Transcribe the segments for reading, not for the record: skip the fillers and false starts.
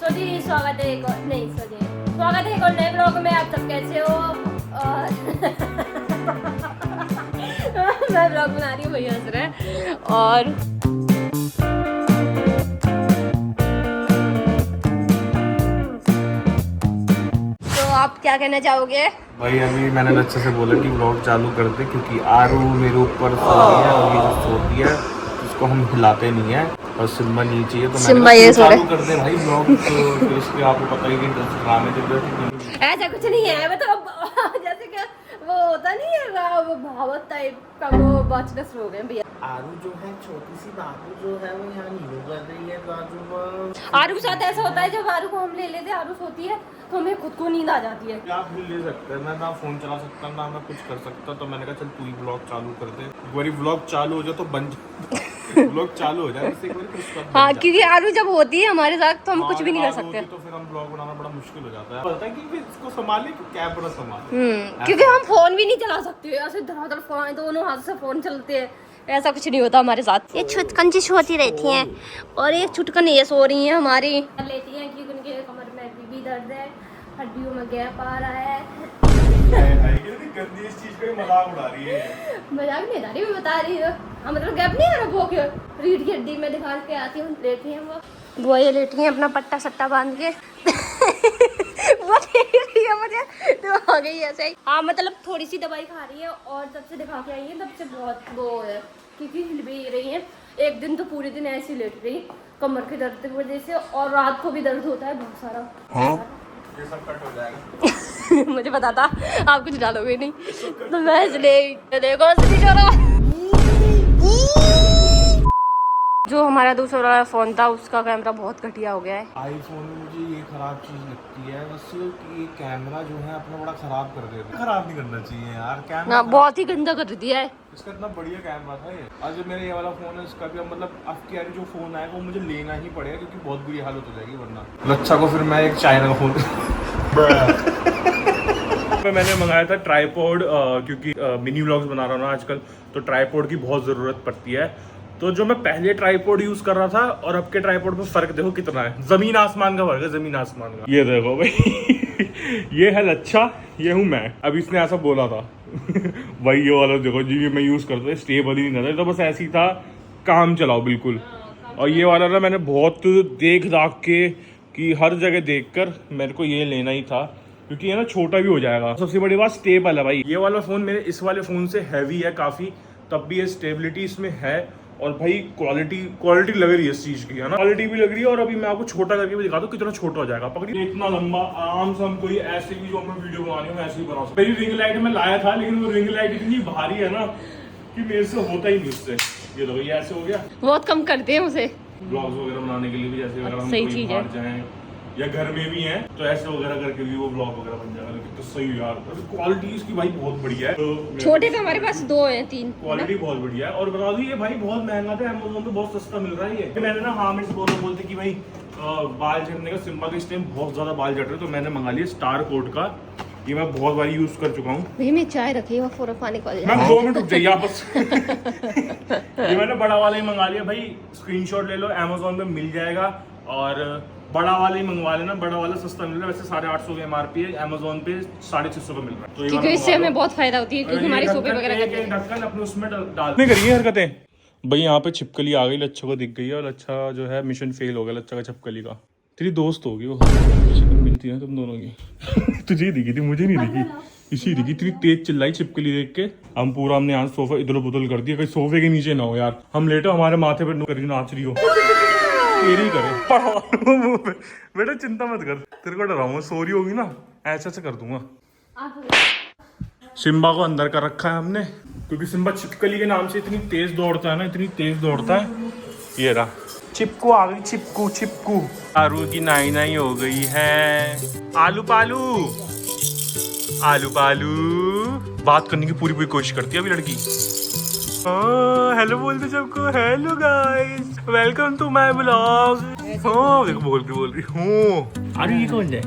स्वागत है एक और नए ब्लॉग में। आप सब कैसे हो? और मैं ब्लॉग बना रही हूँ, भैया हंस रहे हैं। और तो आप क्या कहना चाहोगे? भाई अभी मैंने अच्छे से बोला कि ब्लॉग चालू कर दे, क्योंकि आरू मेरे ऊपर सो रही है और ये जो सोती है उसको हम हिलाते नहीं है और सिम्बा नीचे है, तो सिम्बा मैंने ये कहा चालू कर दे भाई ब्लॉग। तो फिर उसके आपको पता ही कि ड्रामे चल रहे थे। ऐसा कुछ नहीं है, मतलब जैसे कि वो होता नहीं है वो भावत टाइप का, वो बचना शुरू हो गए भैया। आरू जो है छोटी सी बाबू जो है वो यहाँ नीलू कर रही है बाजू में। आरू के साथ ऐसा होता है, जब आरू को हम ले लेते हैं, आरू सोती है तो हमें खुद को नींद आ जाती है। आप भी ले सकते हैं, मैं ना फोन चला सकता ना मैं कुछ कर सकता, तो मैंने कहा चल तू ही ब्लॉग चालू कर दे। एक बारी ब्लॉग चालू हो जाए तो बन ब्लॉग चालू हो जाए इससे एक बारी कुछ कर हाँ, क्योंकि आरू जब होती है हमारे साथ तो हम कुछ भी नहीं कर सकते। तो फिर हम ब्लॉग बनाना बड़ा मुश्किल हो जाता है। पता है कि इसको संभाले कि कैमरा संभाले। क्योंकि हम फोन भी नहीं चला सकते, ऐसे धड़ाधड़ फोन, दोनों हाथ से फोन चलते हैं, ऐसा कुछ नहीं होता हमारे साथ। ये छुटकन जी सोती रहती हैं और एक छुटकन ये सो रही हैं हमारी लेती हैं, क्योंकि उनके कमर में भी दर्द है, हड्डियों में गैप आ रहा है। गंदी इस चीज पे मजाक उड़ा रही है। मजाक नहीं उड़ा रही, मैं बता रही हूँ। हाँ, मतलब गैप नहीं आ रहा, वो क्यों रीढ़ की हड्डी में दिखा के आती हूँ, लेटी हैं वो ये लेटी हैं अपना पट्टा सट्टा बांध के। वो देख रही है मुझे तो आ गई ऐसे ही। हाँ, मतलब थोड़ी सी दवाई खा रही है और जब से दिखा के आई है तब से बहुत वो है, क्योंकि हिल भी रही है। एक दिन तो पूरे दिन ऐसी लेट रही कमर के दर्द की वजह से, और रात को भी दर्द होता है बहुत सारा। हाँ? ये सब कट हो जाएगा। मुझे पता था आप कुछ डालोगे नहीं, तो मैं इसलिए देखो जो हमारा दूसरा फोन था उसका कैमरा बहुत घटिया हो गया है। आईफोन में मुझे ये खराब चीज लगती है बस कि ये कैमरा जो है अपना बड़ा खराब कर देता है। खराब नहीं करना चाहिए यार कैमरा, ना बहुत ही गंदा कर दिया है। इसका इतना बढ़िया कैमरा था ये। आज जो मेरा ये वाला फोन है इसका भी मतलब अब की यारी जो फोन आएगा वो मुझे लेना ही पड़ेगा, क्योंकि बहुत बुरी हालत हो जाएगी वरना। लच्छा को फिर मैं एक चाइना का फोन मैंने मंगाया था ट्राईपॉड, क्योंकि मिनी व्लॉग्स बना रहा हूँ ना आजकल, तो ट्राईपॉड की बहुत ज़रूरत पड़ती है। तो जो मैं पहले ट्राईपॉड यूज़ कर रहा था और अब के ट्राईपॉड में फ़र्क देखो कितना है, ज़मीन आसमान का फ़र्क है, ज़मीन आसमान का। ये देखो भाई ये है लच्छा, ये हूँ मैं। अब इसने ऐसा बोला था भाई ये वाला देखो जी, मैं यूज़ करता था, स्टेबल ही नहीं था, तो बस ऐसे ही था, काम चलाओ बिल्कुल। और ये वाला ना मैंने बहुत देख दाख के कि हर जगह देखकर मेरे को ये लेना ही था, क्योंकि ये ना छोटा भी हो जाएगा। सबसे बड़ी बात स्टेबल है भाई। ये वाला फ़ोन मेरे इस वाले फ़ोन से हैवी है काफ़ी, तब भी ये स्टेबिलिटी इसमें है। और भाई क्वालिटी लग रही है इस चीज़ की, है ना, क्वालिटी भी लग रही है। और अभी मैं आपको छोटा करके भी दिखा दूँ कितना छोटा हो जाएगा। पकड़िए इतना लंबा, आराम से हम कोई ऐसे भी जो हमें वीडियो बनानी हो ऐसे ही बना सकते। मेरी रिंग लाइट में लाया था, लेकिन वो रिंग लाइट इतनी भारी है ना कि मेरे से होता ही नहीं उससे। ये देखो ये ऐसे हो गया, बहुत कम करते हैं उसे ब्लॉग्स वगैरह बनाने के लिए भी, जैसे अगर हम सही कहीं चीज़ बाहर है। जाएं या घर में भी हैं तो ऐसे वगैरह करके भी वो ब्लॉग वगैरह बन जाएगा। लेकिन तो सही यार, क्वालिटी इसकी भाई बहुत बढ़िया है। तो छोटे पे हमारे पास 2 हैं 3, क्वालिटी बहुत बढ़िया है। और बता दूं ये भाई बहुत महंगा था, अमेज़न पे बहुत सस्ता मिल रहा है ये। मैंने ना हाँ मेरे से बोलते कि भाई बाल झड़ने का, सिम्बा के इस टाइम बहुत ज्यादा बाल झड़ रहे, तो मैंने मंगा लिया स्टार कोट का। ये मैं बहुत बार यूज कर चुका हूँ। भैया मैं चाय रखी है, फौरन पानी कॉल मैं 2 मिनट रुक जाइए आपस ये मैंने बड़ा वाला ही मंगा लिया भाई, स्क्रीनशॉट ले लो, अमेज़न पे मिल जाएगा। और बड़ा वाला ही मंगवा लेना, बड़ा वाला सस्ता मिल रहा है, वैसे 850 का MRP है, अमेज़न पे 650 का मिल रहा है। तो क्योंकि इससे हमें बहुत फायदा होती है, क्योंकि हमारी सोफे वगैरह ढक्कन अपने उसमें डालने करिए हरकतें भाई। यहाँ पे छिपकली आ गई, लच्छा को दिख गई है, और लच्छा जो है मिशन फेल हो गया लच्छा का छिपकली का। तेरी दोस्त होगी वो, मिलती है तुम दोनों की तुझे ही दिखी थी, मुझे नहीं दिखी, इसी दिखी। इतनी तेज चिल्लाई छिपकली देख के। हमने यहाँ सोफा इधर उधर कर दिया, कहीं सोफे के नीचे ना हो यार, हम लेटो हमारे माथे पर नाच रही हो, तेरी करे बेटा चिंता मत कर, तेरे को डराऊंगा, सोरी होगी ना ऐसे कर दूंगा। सिम्बा को अंदर कर रखा है हमने, क्योंकि सिम्बा छिपकली के नाम से इतनी तेज दौड़ता है ना, इतनी तेज दौड़ता है। ये रहा चिपकू आ गई, चिपकू आरू की नाई हो गई है। आलू पालू बात करने की पूरी कोशिश करती है अभी लड़की। हेलो बोलते सबको, hello guys welcome to my blog. देखो बोल रही हूँ। अरे ये कौन है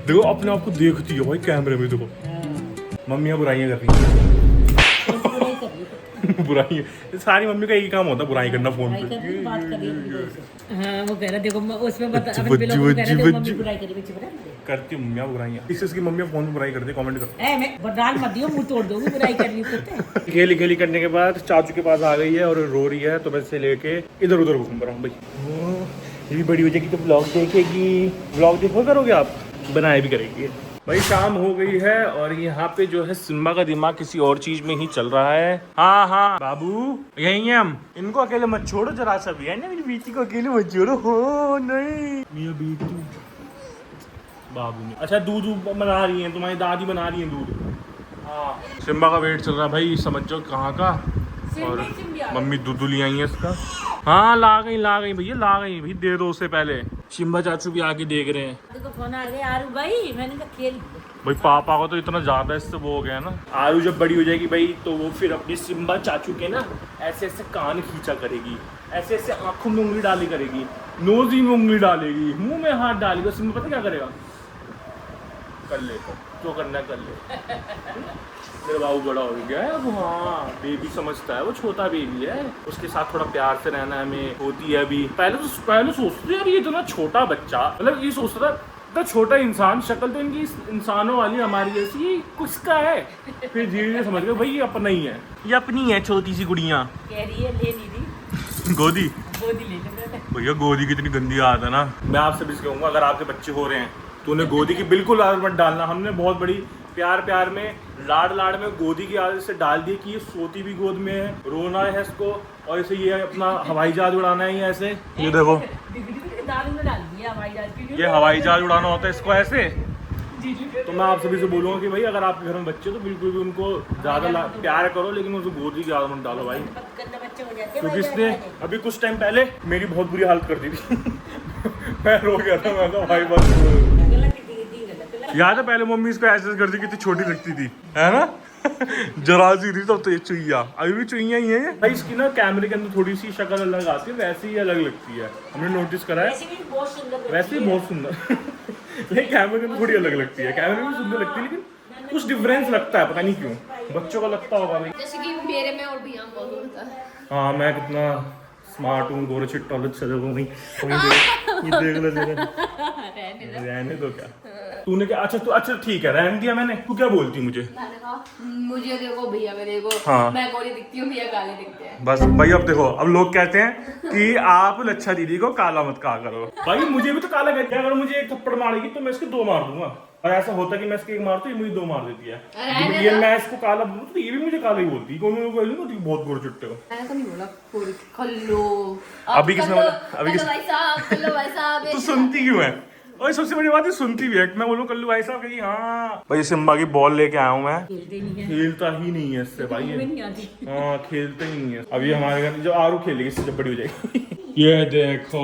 देखो अपने आप को देखती है भाई कैमरे में, देखो मम्मियाँ बुराइयां कर रही हैं बुराई, सारी मम्मी का यही काम होता है, बुराई करना फोन पे। बात कर रही है। हाँ वो कह रहा देखो उसमें बता अपन बिलों को कह रहा देखो मम्मी बुराई करी बच्ची बता करती मम्मियाँ बुराइयाँ, इसकी मम्मियाँ फोन पे बुराई करती है, कमेंट करो। ए मैं बरदान मत दियो, मुंह तोड़ दूंगी बुराई कर रही करते। खेली खेली करने के बाद चाचू के पास आ गई है और रो रही है, तो मैं इसे लेके इधर उधर घूम रहा हूँ भाई। ये भी बड़ी हो जाएगी तो ब्लॉग देखेगी, ब्लॉग देखो करोगे आप, बनाए भी करेगी भाई। शाम हो गई है और यहाँ पे जो है सिम्बा का दिमाग किसी और चीज में ही चल रहा है। हाँ हाँ बाबू यही है हम, इनको अकेले मत छोड़ो जरा सा भी, है ना मेरी बेटी को अकेले मत छोड़ो। हो नहीं मेरी बेटी बाबू ने, अच्छा दूध बना रही है तुम्हारी दादी, बना रही है दूध। हाँ सिम्बा का वेट चल रहा है भाई, समझ जाओ कहाँ का। और मम्मी दूध ले आई है इसका। हाँ ला गई भैया, ला गई भाई, दे दो उससे पहले। शिम्बा चाचू भी आके देख रहे हैं। तो फोन आ गया आरू भाई, मैंने कहा खेल भाई पापा को तो इतना ज्यादा इससे वो हो गया ना। आरू जब बड़ी हो जाएगी भाई तो वो फिर अपनी सिम्बा चाचू के ना ऐसे ऐसे कान खींचा करेगी, ऐसे ऐसे आंखों में उंगली डाली करेगी, नोजी में उंगली डालेगी, मुंह में हाथ डालेगी। सिम्बा पता क्या करेगा, कर ले जो करना कर ले। मेरा बाबू बड़ा हो गया है अब, हाँ बेबी समझता है, वो छोटा बेबी है, उसके साथ थोड़ा प्यार से रहना हमें होती है अभी। पहले सोचते यार ये इतना छोटा बच्चा, मतलब ये सोचता था इतना छोटा इंसान, शक्ल तो इनकी इंसानों वाली हमारी जैसी, ये किसका है। फिर धीरे धीरे समझ गए भाई ये अपना ही है, ये अपनी है छोटी सी गुड़िया। कह रही है ले ली गोदी ले भैया, गोदी कितनी गंदी आदत है ना। मैं आपसे भी कहूँगा अगर आपके बच्चे हो रहे हैं तो उन्हें गोदी की बिल्कुल आदत मत डालना। हमने बहुत बड़ी प्यार में लाड में गोदी की आदत से डाल दी कि ये सोती भी गोद में है, रोना है इसको, और इसे ये अपना हवाई जहाज उड़ाना है ऐसे। ये देखो ये हवाई जहाज उड़ाना होता है इसको ऐसे। तो मैं आप सभी से बोलूँगा कि भाई अगर आपके घर में बच्चे तो बिल्कुल भी उनको ज़्यादा प्यार करो, लेकिन उनको गोदी की आदत मत डालो भाई। क्योंकि इसने अभी कुछ टाइम पहले मेरी बहुत बुरी हालत कर दी थी। मैं रो गया था, मैं भाई बस। याद है पहले मम्मी इसको ऐसे करती, कितनी छोटी लगती थी, है ना। जरा सी थी तब तो ये चुईया, अभी भी चुईया ही है भाई। इसकी ना कैमरे के अंदर थोड़ी सी शक्ल अलग आती है, वैसे ही अलग लगती है, हमने नोटिस करा है। वैसे ही बहुत सुंदर लेकिन कैमरे के अंदर थोड़ी अलग लगती है, कैमरे में सुंदर लगती है लेकिन कुछ डिफरेंस लगता है, पता नहीं क्यों, बच्चों का लगता होगा भाई। जैसे कि मेरे में और भी यहाँ बहुत होता है। हाँ मैं कितना स्मार्ट हूँ, गोरे चिट्टा देख लो रहने दो क्या तूने क्या। अच्छा ठीक है रहने दिया मैंने, तू क्या बोलती मुझे। मैंने कहा मुझे देखो भैया, मैं देखो हाँ। मैं गोरी दिखती हूँ, भैया काले दिखते हैं। बस भाई अब देखो, अब लोग कहते हैं कि आप लच्छा दीदी को काला मत कहा करो। भाई मुझे भी तो काला कहते हैं, अगर मुझे एक थप्पड़ मारेगी तो मैं इसके 2 मार दूंगा, और ऐसा होता है कि मैं इसके 1 मारता हूँ, ये मुझे 2 मार देती है। ये मैं इसको काला बोलूँ तो ये भी मुझे काला ही बोलती है, बहुत गोरे चिट्टे हो। मैंने तो नहीं बोला गोरी खल्लो। अभी किसने बोला? अभी किस कल्लो भाई साहब तू सुनती क्यों है? और सबसे बड़ी बात है सुनती भी है। मैं बोलूँ कल्लू भाई साहब कहीं हाँ भाई सिम्बा की बॉल लेके आया हूँ मैं, खेलता ही नहीं है इससे भाई, हाँ खेलते ही नहीं है। अभी हमारे घर जब आरू खेलेगी इससे जब बड़ी हो जाएगी। ये देखो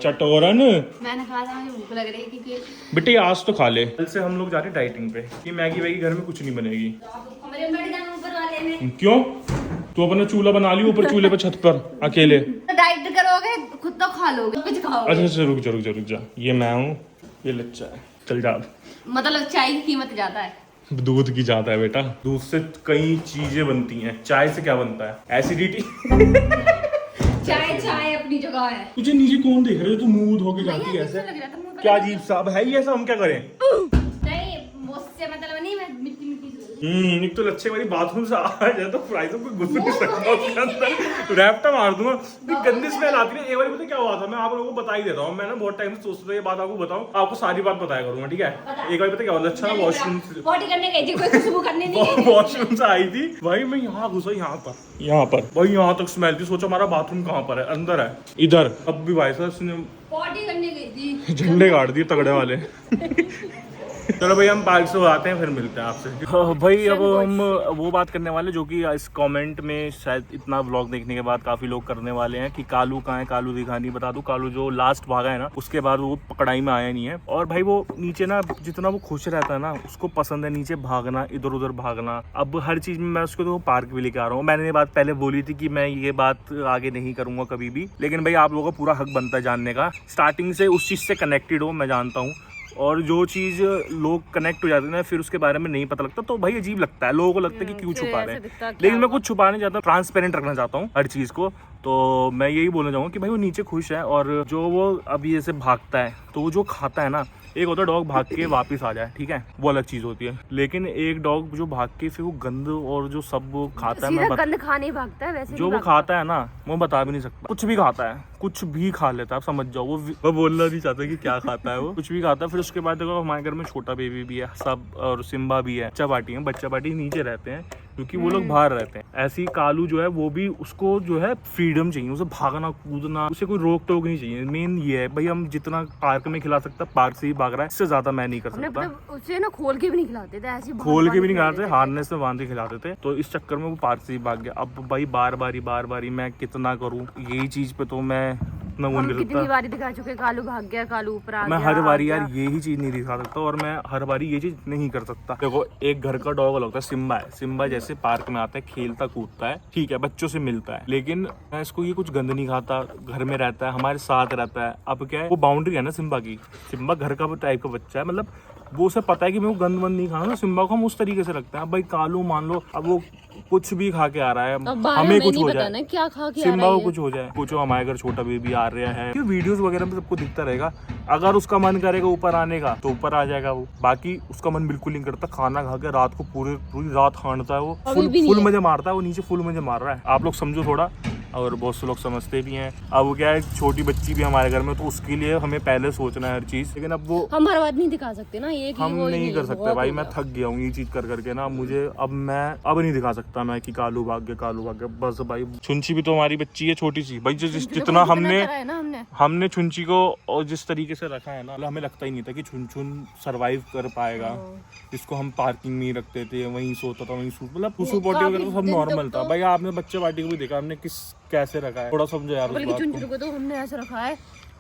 चटोरन, मैंने कहा था मुझे भूख लग रही है क्योंकि बेटे आज तो खा ले। कल से हम लोग जा रहे हैं डाइटिंग पे कि मैगी वैगी घर में कुछ नहीं बनेगी। हमारे बैठ जाना ऊपर वाले में। क्यों? तू अपना चूल्हा बना लियो ऊपर चूल्हे पे छत पर अकेले। डाइट करोगे खुद तो खा लोगे, कुछ खाओगे। अच्छा रुक जा, ये मैं हूँ, ये लच्चा है, चल जा। मतलब चाय की कीमत ज्यादा है, दूध की ज्यादा है बेटा। दूध से कई चीजें बनती हैं, चाय से क्या बनता है? एसिडिटी। चाय अपनी जगह है। तुझे नीचे कौन देख रहा है? तू मुंह धो के जाती है ऐसे, क्या अजीब सा है ये सब, हम क्या करें? नहीं मुझसे मतलब नहीं, मैं मिट्टी एक तो लच्छे वाली बाथरूम से आ जाए तो फ्राई को घुस नहीं सकता उसके अंदर, रैप्टा मार दूंगा। गंदी स्मेल आती है। एक बार पता क्या हुआ था, मैं आप लोगों को बता ही देता हूँ। मैं ना बहुत टाइम से सोचता था ये बात आपको बताऊँ, आपको सारी बात बताया करूंगा, ठीक है। एक बार पता क्या हुआ, अच्छा ना वॉशरूम वॉशरूम से आई थी भाई, मैं यहाँ घुसा, यहाँ पर भाई, यहाँ तक स्मेल थी। सोचो हमारा बाथरूम कहाँ पर है, अंदर है इधर। अब भी भाई साहब उसने पॉटी करने गई थी, झंडे गाड़ दिए तगड़े वाले। चलो भाई हम पार्क से आते हैं, फिर मिलते हैं आपसे। भाई अब हम वो बात करने वाले जो कि इस कमेंट में शायद इतना व्लॉग देखने के बाद काफी लोग करने वाले हैं कि कालू कहाँ है, कालू दिखा नहीं। बता दूं कालू जो लास्ट भागा है ना, उसके बाद वो पकड़ाई में आया नहीं है। और भाई वो नीचे ना जितना वो खुश रहता है ना, उसको पसंद है नीचे भागना, इधर उधर भागना। अब हर चीज में मैं उसको तो पार्क भी लेके आ रहा हूँ। मैंने ये बात पहले बोली थी कि मैं ये बात आगे नहीं करूंगा कभी भी, लेकिन भाई आप लोगों को पूरा हक बनता है जानने का। स्टार्टिंग से उस चीज से कनेक्टेड हो, मैं जानता हूँ। और जो चीज़ लोग कनेक्ट हो जाते हैं ना फिर उसके बारे में नहीं पता लगता, तो भाई अजीब लगता है, लोगों को लगता है कि क्यों छुपा रहे हैं। लेकिन मैं कुछ छुपा नहीं चाहता, ट्रांसपेरेंट रखना चाहता हूँ हर चीज़ को। तो मैं यही बोलना चाहूँगा कि भाई वो नीचे खुश है, और जो वो अभी जैसे भागता है तो वो जो खाता है ना, एक होता है डॉग भाग के वापस आ जाए, ठीक है, वो अलग चीज़ होती है। लेकिन एक डॉग जो भाग के फिर वो गंद और जो सब वो खाता है, मैं गंद खाने भागता है वैसे जो वो खाता है ना, वो बता भी नहीं सकता। कुछ भी खाता है, कुछ भी खा लेता है, आप समझ जाओ। वो बोलना नहीं चाहता कि क्या खाता है, वो कुछ भी खाता है। फिर उसके बाद देखो हमारे घर में छोटा बेबी भी है सब, और सिम्बा भी है। बच्चा पार्टी नीचे रहते हैं क्योंकि वो लोग बाहर रहते हैं। ऐसी कालू जो है वो भी, उसको जो है फ्रीडम चाहिए, उसे भागना कूदना, उसे कोई रोक टोक नहीं चाहिए। मेन ये है भाई, हम जितना पार्क में खिला सकता पार्क से ही भाग रहा है, इससे ज्यादा मैं नहीं कर सकता। उसे ना खोल के भी नहीं खिलाते थे, ऐसे खोल के भी नहीं खिलाते, हार्नेस में बांध के खिलाते थे। तो इस चक्कर में वो पार्क से ही भाग गया। अब भाई बार बारी मैं कितना करूँ, यही चीज पे तो मैं कितनी बारी दिखा चुके, कालू भाग गया, कालू ऊपर आ गया। मैं हर बारी यार यही चीज नहीं दिखा सकता, और मैं हर बारी ये चीज नहीं कर सकता। देखो एक घर का डॉग लगता है, सिम्बा है। सिम्बा जैसे पार्क में आता है, खेलता कूदता है, ठीक है, बच्चों से मिलता है, लेकिन मैं इसको ये कुछ गंद नहीं खाता, घर में रहता है, हमारे साथ रहता है। अब क्या है, वो बाउंड्री है ना सिम्बा की, सिम्बा घर का टाइप का बच्चा है, मतलब वो उसे पता है कि मैं वो गंद वंद नहीं खाना। सिम्बा को हम उस तरीके से रखते हैं। अब भाई कालू मान लो, अब वो कुछ भी खा के आ रहा है, हमें कुछ हो जाए, क्या खा के सिम्बा को कुछ हो जाए, कुछ हमारे घर छोटा बेबी आ रहा है, वीडियोस वगैरह में सबको दिखता रहेगा। अगर उसका मन करेगा ऊपर आने का तो ऊपर आ जाएगा वो, बाकी उसका मन बिल्कुल नहीं करता। खाना खा के रात को पूरी रात हांडता है वो, फुल मजे मारता है वो, नीचे फुल मजे मार रहा है। आप लोग समझो थोड़ा, और बहुत से लोग समझते भी हैं। अब वो क्या है, छोटी बच्ची भी हमारे घर में, तो उसके लिए हमें पहले सोचना है हर चीज। लेकिन अब वो हम हर बात नहीं दिखा सकते ना, ये हम नहीं कर सकते भाई। मैं थक गया हूँ ये चीज कर करके ना, मुझे अब नहीं दिखा सकता मैं कि कालू भाग गया बस भाई। छुंची भी तो हमारी बच्ची है छोटी सी भाई, जितना हमने छुंची को और जिस तरीके से रखा है ना, हमें लगता ही नहीं था कि छुन सरवाइव कर पाएगा। इसको हम पार्किंग में ही रखते थे, वहीं सोता था, वहीं मतलब सुसु पॉटी वगैरह सब नॉर्मल था भाई। आपने बच्चे पार्टी को भी देखा, हमने कैसे रखा है, थोड़ा समझो यार। चुनचुन को तो हमने ऐसे रखा है,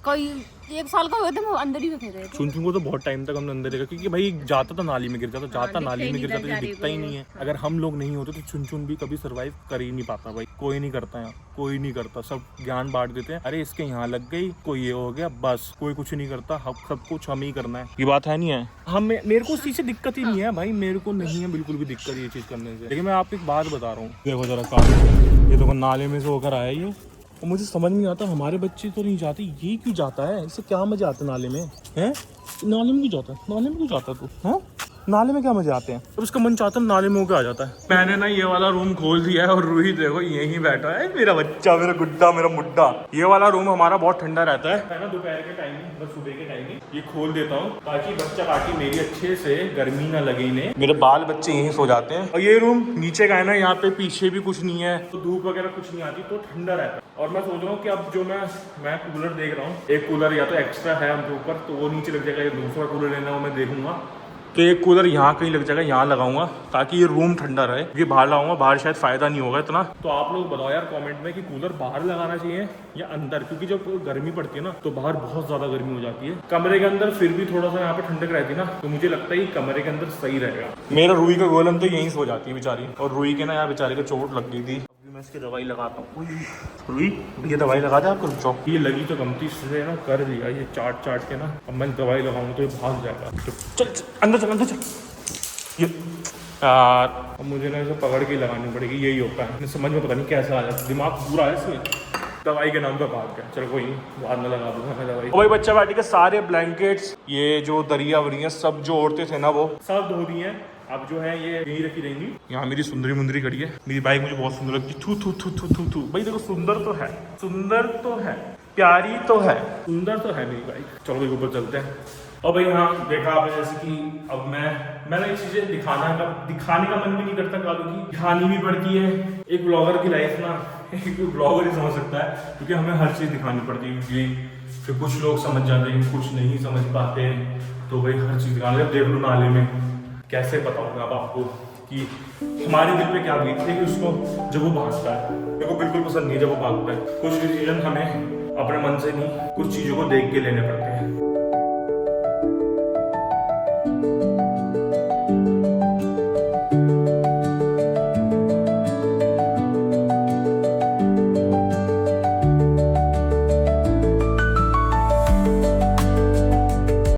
कोई 1 साल का हुआ था, वो अंदर ही रखे थे। चुनचुन को तो बहुत टाइम तक हमने अंदर रखा, क्योंकि भाई जाता था नाली में गिर जाता, नाली में गिर जाता, दिखता ही नहीं है। अगर हम लोग नहीं होते तो चुनचुन भी कभी सरवाइव कर ही नहीं पाता भाई। कोई नहीं करता है, कोई नहीं करता, सब ज्ञान बांट देते हैं। अरे इसके यहाँ लग गई, कोई ये हो गया, बस कोई कुछ नहीं करता। सब कुछ हम ही करना है, ये बात है नहीं है। हम मेरे को उस चीज से दिक्कत ही नहीं है भाई, मेरे को नहीं है बिल्कुल भी दिक्कत ये चीज करने से। लेकिन मैं आपको एक बात बता रहा हूँ, देखो जरा काम, ये देखो नाले में से होकर आया ये, और मुझे समझ नहीं आता, हमारे बच्चे तो नहीं जाते, ये क्यों जाता है? इससे क्या मजा आता है नाले में? हैं? नाले में क्यों जाता है? नाले में क्यों जाता है तू? हाँ? नाले में क्या मजे आते हैं? अब उसका मन चाहता है नाले में होकर आ जाता है। मैंने ना ये वाला रूम खोल दिया है, और रूही देखो यहीं बैठा है, मेरा बच्चा, मेरा गुड्डा, मेरा मुड्डा। ये वाला रूम हमारा बहुत ठंडा रहता है ना, दोपहर के टाइम में, बस सुबह के टाइम में ये खोल देता हूँ, ताकि बच्चा काटी मेरी अच्छे से गर्मी ना लगे इन्हें। मेरे बाल बच्चे यहीं सो जाते हैं। और ये रूम नीचे का है ना, यहाँ पे पीछे भी कुछ नहीं है, तो धूप वगैरह कुछ नहीं आती, तो ठंडा रहता है। और मैं सोच रहा हूँ कि अब जो मैं कूलर देख रहा हूँ, एक कूलर या तो एक्स्ट्रा है हमके ऊपर, तो वो नीचे लग जाएगा, या दूसरा कूलर लेना वो मैं देखूंगा। तो एक कूलर यहाँ कहीं लग जाएगा, यहाँ लगाऊंगा, ताकि ये रूम ठंडा रहे। क्योंकि बाहर लगाऊंगा, बाहर शायद फायदा नहीं होगा इतना। तो आप लोग बताओ यार कमेंट में कि कूलर बाहर लगाना चाहिए या अंदर, क्योंकि जब गर्मी पड़ती है ना, तो बाहर बहुत ज्यादा गर्मी हो जाती है। कमरे के अंदर फिर भी थोड़ा सा यहाँ पे ठंडक रहती है ना, तो मुझे लगता है कमरे के अंदर सही रहेगा। मेरा रूही का गोलम तो यहीं सो जाती है बेचारी, और रूही के ना यहाँ बेचारे को चोट लग गई थी, मैं इसकी दवाई लगाता हूँ। रूही भैया दवाई लगा दे आपको, रुक जाओ। ये लगी तो गमती से ना कर दिया, ये चाट के ना, अब मैं दवाई लगाऊंगा तो ये भाग जाएगा। चल अंदर चल ये यार, अब मुझे ना इसे पकड़ के लगानी पड़ेगी, यही होता है। समझ में पता नहीं कैसा आ जाता है, दिमाग पूरा है इसमें। दवाई के नाम पे भाग गया, चलो कोई नहीं, बाद में लगा दूंगा मैं दवाई। भाई बच्चा पार्टी के सारे ब्लैंकेट्स, ये जो दरिया वरिया सब जो औरतें थे ना, वो सब धो दी हैं। अब जो है ये यहीं रखी रहेंगी। यहाँ मेरी सुंदरी मुंदरी खड़ी है, मेरी बाइक मुझे बहुत सुंदर लगती है। थू थू थू थू थू थू। भाई देखो सुंदर तो है, प्यारी तो है, सुंदर तो है मेरी बाइक। चलो भाई ऊपर चलते हैं। और भाई हाँ देखा आपने, जैसे कि अब मैंने ये चीज़ें दिखाने का मन भी नहीं करता कालू की, दिखानी भी पड़ती है। एक ब्लॉगर की लाइफ ना, एक ब्लॉगर ही समझ सकता है, क्योंकि हमें हर चीज़ दिखानी पड़ती है। क्योंकि फिर कुछ लोग समझ जाते हैं, कुछ नहीं समझ पाते हैं, तो भाई हर चीज़ दिखाने। देख लो नाले में कैसे बताऊँगा अब आपको कि हमारे दिल पे क्या बीतती है कि उसको जब वो भागता है, मेरे को बिल्कुल पसंद नहीं है जब वो भागता है। कुछ डिसीजन हमें अपने मन से नहीं, कुछ चीज़ों को देख के लेने पड़ते हैं।